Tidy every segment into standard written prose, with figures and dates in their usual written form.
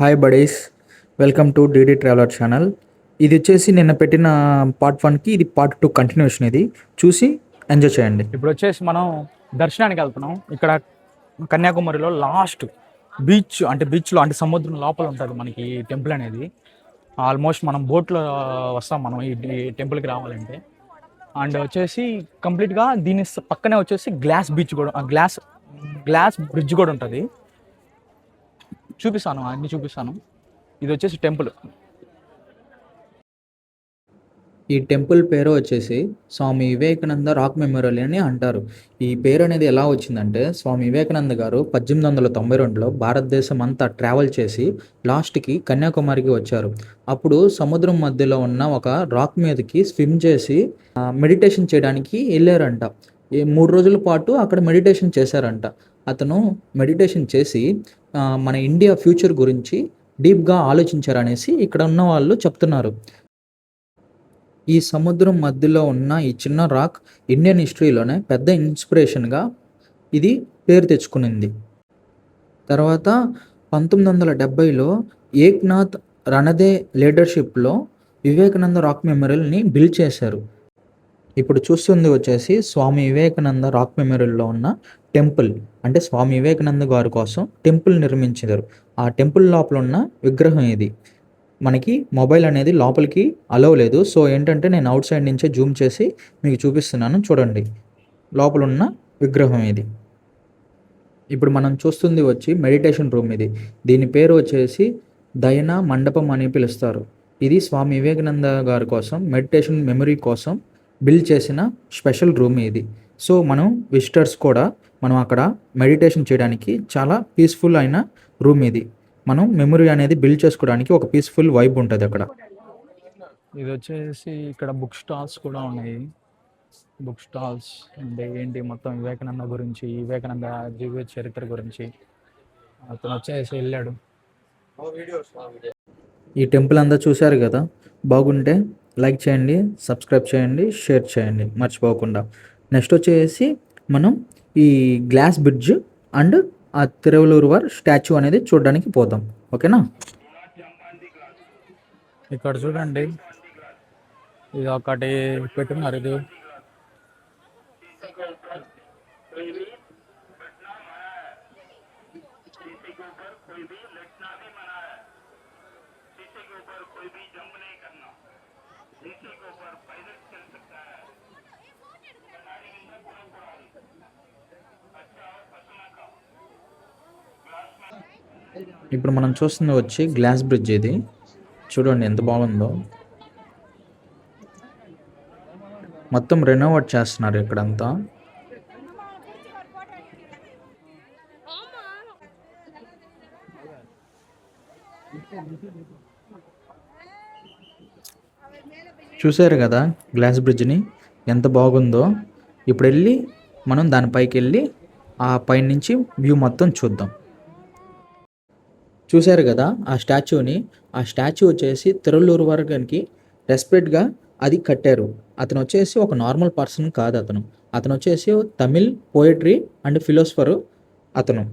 Hi buddies, welcome to DD traveller channel. ఇది వచ్చేసి నిన్న పెట్టిన పార్ట్ 1కి ఇది పార్ట్ 2 కంటిన్యూషన్. ఇది చూసి ఎంజాయ్ చేయండి. ఇప్పుడు వచ్చేసి మనం దర్శనానికి వెళ్తున్నాం. ఇక్కడ కన్యాకుమారిలో లాస్ట్ బీచ్ అంటే బీచ్లో అంటే సముద్రం లోపల ఉంటుంది మనకి టెంపుల్ అనేది. ఆల్మోస్ట్ మనం బోట్లో వస్తాం మనం ఈ టెంపుల్కి రావాలంటే. అండ్ వచ్చేసి కంప్లీట్గా దీని పక్కనే వచ్చేసి గ్లాస్ బీచ్ కూడా గ్లాస్ బ్రిడ్జ్ కూడా ఉంటుంది. చూపిస్తాను, అన్నీ చూపిస్తాను. ఇది వచ్చేసి టెంపుల్. ఈ టెంపుల్ పేరు వచ్చేసి స్వామి వివేకానంద రాక్ మెమోరియల్ అని అంటారు. ఈ పేరు అనేది ఎలా వచ్చిందంటే, స్వామి వివేకానంద గారు 1892లో భారతదేశం అంతా ట్రావెల్ చేసి లాస్ట్కి కన్యాకుమారికి వచ్చారు. అప్పుడు సముద్రం మధ్యలో ఉన్న ఒక రాక్ మీదకి స్విమ్ చేసి మెడిటేషన్ చేయడానికి వెళ్ళారంట. 3 రోజుల పాటు అక్కడ మెడిటేషన్ చేశారంట. అతను మెడిటేషన్ చేసి మన ఇండియా ఫ్యూచర్ గురించి డీప్గా ఆలోచించారనేసి ఇక్కడ ఉన్న వాళ్ళు చెప్తున్నారు. ఈ సముద్రం మధ్యలో ఉన్న ఈ చిన్న రాక్ ఇండియన్ హిస్టరీలోనే పెద్ద ఇన్స్పిరేషన్గా ఇది పేరు తెచ్చుకునింది. తర్వాత 1970లో ఏక్నాథ్ రణదే లీడర్షిప్లో వివేకానంద రాక్ మెమోరియల్ని బిల్డ్ చేశారు. ఇప్పుడు చూస్తుంది వచ్చేసి స్వామి వివేకానంద రాక్ మెమోరియల్లో ఉన్న టెంపుల్. అంటే స్వామి వివేకానంద గారి కోసం టెంపుల్ నిర్మించారు. ఆ టెంపుల్ లోపల ఉన్న విగ్రహం ఇది. మనకి మొబైల్ అనేది లోపలికి అలౌ లేదు. సో ఏంటంటే నేను అవుట్ సైడ్ నుంచే జూమ్ చేసి మీకు చూపిస్తున్నాను, చూడండి. లోపల ఉన్న విగ్రహం ఇది. ఇప్పుడు మనం చూస్తుంది వచ్చి మెడిటేషన్ రూమ్ ఇది. దీని పేరు వచ్చేసి దయన మండపం అని పిలుస్తారు. ఇది స్వామి వివేకానంద గారి కోసం మెడిటేషన్ మెమరీ కోసం బిల్డ్ చేసిన స్పెషల్ రూమ్ ఇది. సో మనం విజిటర్స్ కూడా మనం అక్కడ మెడిటేషన్ చేయడానికి చాలా పీస్ఫుల్ అయిన రూమ్ ఇది. మనం మెమరీ అనేది బిల్డ్ చేసుకోవడానికి ఒక పీస్ఫుల్ వైబ్ ఉంటుంది అక్కడ. ఇది వచ్చేసి ఇక్కడ బుక్ స్టాల్స్ కూడా ఉన్నాయి. బుక్ స్టాల్స్ అంటే ఏంటి, మొత్తం వివేకానంద గురించి, వివేకానంద జీవిత చరిత్ర గురించి. అతను వచ్చేసి వెళ్ళాడు. ఈ టెంపుల్ అంతా చూశారు కదా. బాగుంటే లైక్ చేయండి, సబ్స్క్రైబ్ చేయండి, షేర్ చేయండి మర్చిపోకుండా. నెక్స్ట్ వచ్చేసి మనం ఈ గ్లాస్ బ్రిడ్జ్ అండ్ ఆ తిరువల్లూరు స్టాచ్యూ అనేది చూడడానికి పోదాం. ఓకేనా. ఇక్కడ చూడండి, ఇది ఒకటి పెట్టున్నారు. ఇది ఇప్పుడు మనం చూస్తుంది వచ్చి గ్లాస్ బ్రిడ్జ్. ఇది చూడండి ఎంత బాగుందో. మొత్తం రెనోవేట్ చేస్తున్నారు ఇక్కడంతా. చూసారు కదా గ్లాస్ బ్రిడ్జ్ని ఎంత బాగుందో. ఇప్పుడు వెళ్ళి మనం దానిపైకి వెళ్ళి ఆ పై నుంచి వ్యూ మొత్తం చూద్దాం. చూశారు కదా ఆ స్టాచ్యూని. ఆ స్టాచ్యూ వచ్చేసి తిరువల్లూరు వర్గానికి రెస్పెక్ట్గా అది కట్టారు. అతను వచ్చేసి ఒక నార్మల్ పర్సన్ కాదు. అతను వచ్చేసి తమిళ్ పోయిట్రీ అండ్ ఫిలాసఫరు. అతను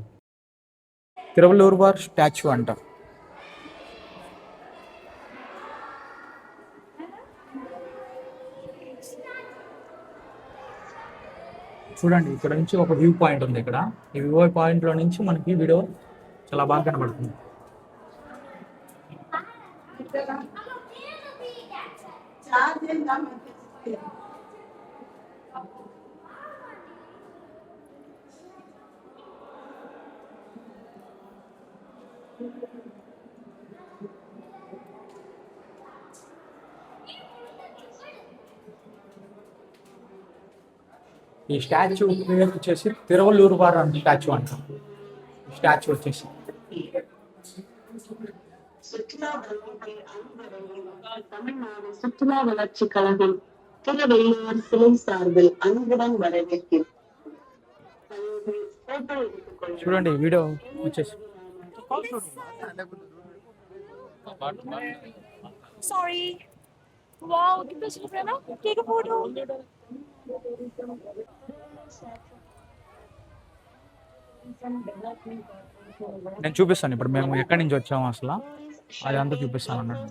తిరువల్లూరు స్టాచ్యూ అంట. చూడండి, ఇక్కడ నుంచి ఒక వ్యూ పాయింట్ ఉంది. ఇక్కడ ఈ వ్యూ పాయింట్లో నుంచి మనకి వీడియో చాలా బాగా కనబడుతుంది. ఈ స్టాచ్యూ పేరు వచ్చేసి తిరువల్లూరు వారు స్టాచ్యూ అంట. స్టాచ్యూ వచ్చేసి தமிழ்நாடு சுற்றுலா வளர்ச்சி கழகம் திருவள்ளுவர் சிலை சார்பில் அன்புடன் வரவேற்கிறேன். చూడండి వీడియో వచ్చేసి. Sorry. Wow, कितना सुंदर है ना? Take a photo. నేను చూపిస్తాను ఇప్పుడు మేము ఎక్కడి నుంచి వచ్చాము అసలు అదంతా చూపిస్తాను అన్నట్టు.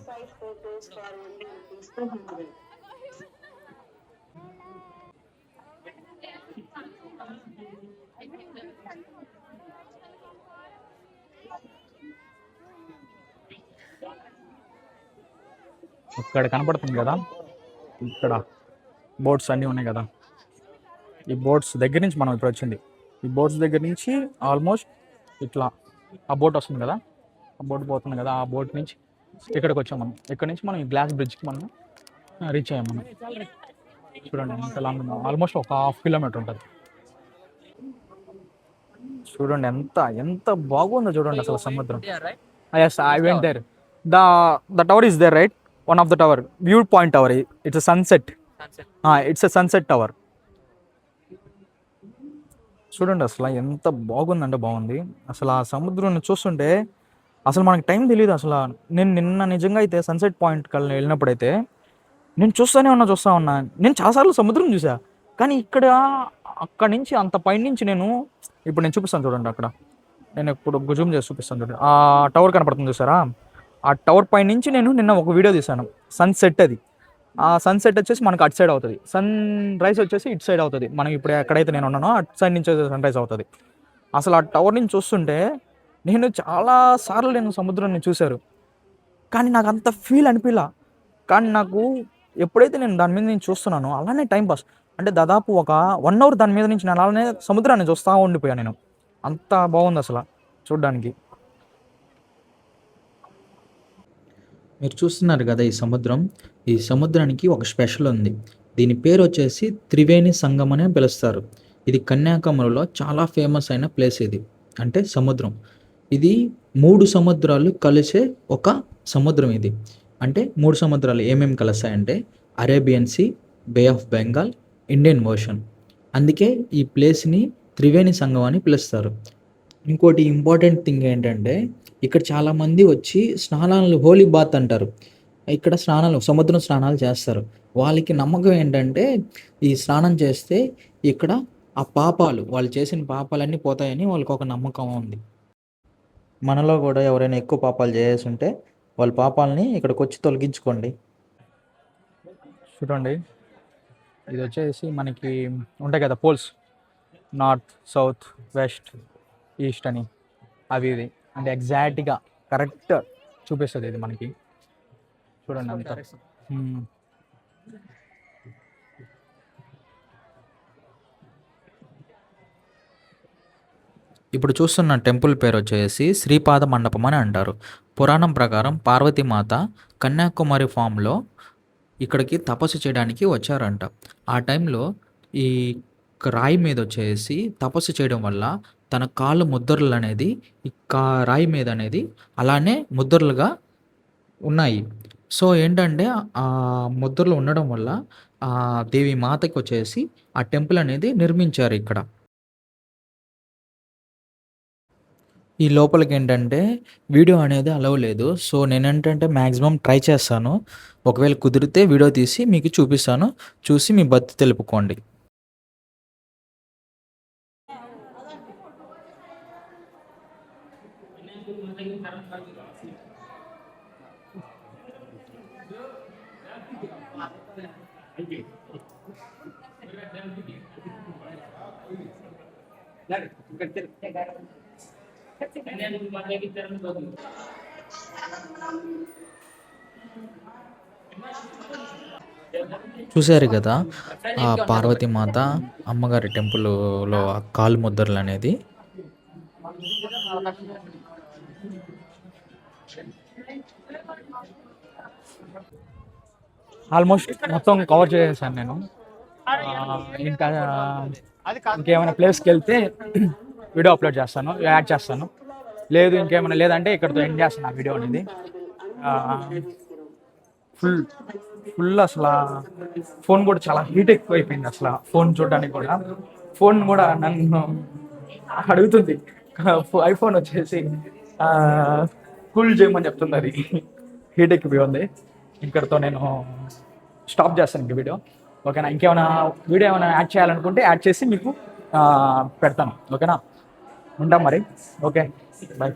ఇక్కడ కనపడుతుంది కదా, ఇక్కడ బోట్స్ అన్నీ ఉన్నాయి కదా, ఈ బోట్స్ దగ్గర నుంచి మనం ఇప్పుడు వచ్చింది. ఈ బోట్స్ దగ్గర నుంచి ఆల్మోస్ట్ ఇట్లా ఆ బోట్ వస్తుంది కదా, ఆ బోట్ పోతుంది కదా, ఆ బోట్ నుంచి ఇక్కడికి వచ్చాం మనం. ఇక్కడ నుంచి మనం ఈ గ్లాస్ బ్రిడ్జ్కి మనం రీచ్ అయ్యాం మనం. చూడండి ఎంత లాంగ్ ఉందో, ఆల్మోస్ట్ ఒక 1/2 కిలోమీటర్ ఉంటుంది. చూడండి ఎంత ఎంత బాగుందో చూడండి అసలు సముద్రం. Yes I went there. The tower is there right, one of the tower, view point tower. It's sunset, it's a sunset tower. చూడండి అసలు ఎంత బాగుందంటే బాగుంది అసలు. ఆ సముద్రాన్ని చూస్తుంటే అసలు మనకి టైం తెలియదు అసలు. నేను నిన్న నిజంగా అయితే సన్సెట్ పాయింట్ కల్లా వెళ్ళినప్పుడైతే నేను చూస్తూ ఉన్నా. నేను చాలాసార్లు సముద్రం చూసా, కానీ ఇక్కడ అక్కడి నుంచి అంత పైనుంచి ఇప్పుడు నేను చూపిస్తాను చూడండి. అక్కడ నేను ఇప్పుడు జూమ్ చేసి చూపిస్తాను చూడండి. ఆ టవర్ కనపడుతుంది చూసారా, ఆ టవర్ పై నుంచి నేను నిన్న ఒక వీడియో తీశాను. సన్సెట్ అది. ఆ సన్సెట్ వచ్చేసి మనకు అటు సైడ్ అవుతుంది, సన్ రైజ్ వచ్చేసి ఇటు సైడ్ అవుతుంది. మనం ఇప్పుడు ఎక్కడైతే నేను ఉన్నానో అటు సైడ్ నుంచి సన్ రైజ్ అవుతుంది. అసలు ఆ టవర్ నుంచి చూస్తుంటే నేను చాలా సార్లు సముద్రాన్ని చూశారు, కానీ నాకు అంత ఫీల్ అనిపించలా. కానీ నాకు ఎప్పుడైతే నేను దాని మీద నుంచి చూస్తున్నానో అలానే టైం పాస్, అంటే దాదాపు ఒక 1 అవర్ దాని మీద నుంచి నేను అలానే సముద్రాన్ని చూస్తూ ఉండిపోయాను. నేను అంత బాగుంది అసలు చూడ్డానికి. మీరు చూస్తున్నారు కదా ఈ సముద్రం. ఈ సముద్రానికి ఒక స్పెషల్ ఉంది. దీని పేరు వచ్చేసి త్రివేణి సంగమం అని పిలుస్తారు. ఇది కన్యాకుమారిలో చాలా ఫేమస్ అయిన ప్లేస్ ఇది, అంటే సముద్రం. ఇది 3 సముద్రాలు కలిసే ఒక సముద్రం ఇది. అంటే 3 సముద్రాలు ఏమేమి కలుస్తాయంటే Arabian sea, bay of Bengal, Indian ocean. అందుకే ఈ ప్లేస్ని త్రివేణి సంగమం అని పిలుస్తారు. ఇంకోటి ఇంపార్టెంట్ థింగ్ ఏంటంటే ఇక్కడ చాలామంది వచ్చి స్నానాలు, హోలీ బాత్ అంటారు, ఇక్కడ సముద్రం స్నానాలు చేస్తారు. వాళ్ళకి నమ్మకం ఏంటంటే ఈ స్నానం చేస్తే ఇక్కడ ఆ పాపాలు, వాళ్ళు చేసిన పాపాలన్నీ పోతాయని వాళ్ళకి ఒక నమ్మకం ఉంది. మనలో కూడా ఎవరైనా ఎక్కువ పాపాలు చేసి ఉంటే వాళ్ళ పాపాలని ఇక్కడికి వచ్చి తొలగించుకోండి. చూడండి ఇది వచ్చేసి మనకి ఉంటాయి కదా poles, north, south, west, east అని. అవి ఇది అంటే ఎగ్జాక్ట్గా కరెక్ట్ చూపిస్తుంది ఇది మనకి. చూడండి అంత. ఇప్పుడు చూస్తున్న టెంపుల్ పేరు వచ్చేసి శ్రీపాద మండపం అని అంటారు. పురాణం ప్రకారం పార్వతీమాత కన్యాకుమారి ఫామ్లో ఇక్కడికి తపస్సు చేయడానికి వచ్చారంట. ఆ టైంలో ఈ రాయి మీద వచ్చేసి తపస్సు చేయడం వల్ల తన కాళ్ళు ముద్రలు అనేది ఈ రాయి మీద అనేది అలానే ముద్రలుగా ఉన్నాయి. సో ఏంటంటే ఆ ముద్రలు ఉండడం వల్ల ఆ దేవి మాతకి వచ్చేసి ఆ టెంపుల్ అనేది నిర్మించారు ఇక్కడ. ఈ లోపలికి ఏంటంటే వీడియో అనేది అలవ్ లేదు. సో నేనేంటంటే మ్యాక్సిమం ట్రై చేస్తాను. ఒకవేళ కుదిరితే వీడియో తీసి మీకు చూపిస్తాను, చూసి మీ భక్తి తెలుపుకోండి. చూశారు కదా ఆ పార్వతీమాత అమ్మగారి టెంపుల్లో ఆ కాలు ముద్రలు అనేది. ఆల్మోస్ట్ మొత్తం కవర్ చేసేసాను నేను. ఇంకా ఇంకేమైనా ప్లేస్కి వెళ్తే వీడియో అప్లోడ్ చేస్తాను, యాడ్ చేస్తాను. లేదు ఇంకేమైనా లేదంటే ఇక్కడితో ఎండ్ చేస్తాను ఆ వీడియో అనేది. ఫుల్ అసలు ఫోన్ కూడా చాలా హీట్ ఎక్కువ అయిపోయింది అసలు. ఫోన్ చూడడానికి కూడా, ఫోన్ కూడా నన్ను అడుగుతుంది. ఐఫోన్ వచ్చేసి కూల్ చేయమని చెప్తుంది, అది హీట్ ఎక్కిపోయి ఉంది. ఇక్కడితో నేను స్టాప్ చేస్తాను ఇంక వీడియో. ఓకేనా, ఇంకేమైనా వీడియో ఏమైనా యాడ్ చేయాలనుకుంటే యాడ్ చేసి మీకు పెడతాను. ఓకేనా, ఉంటాం మరి. Okay bye.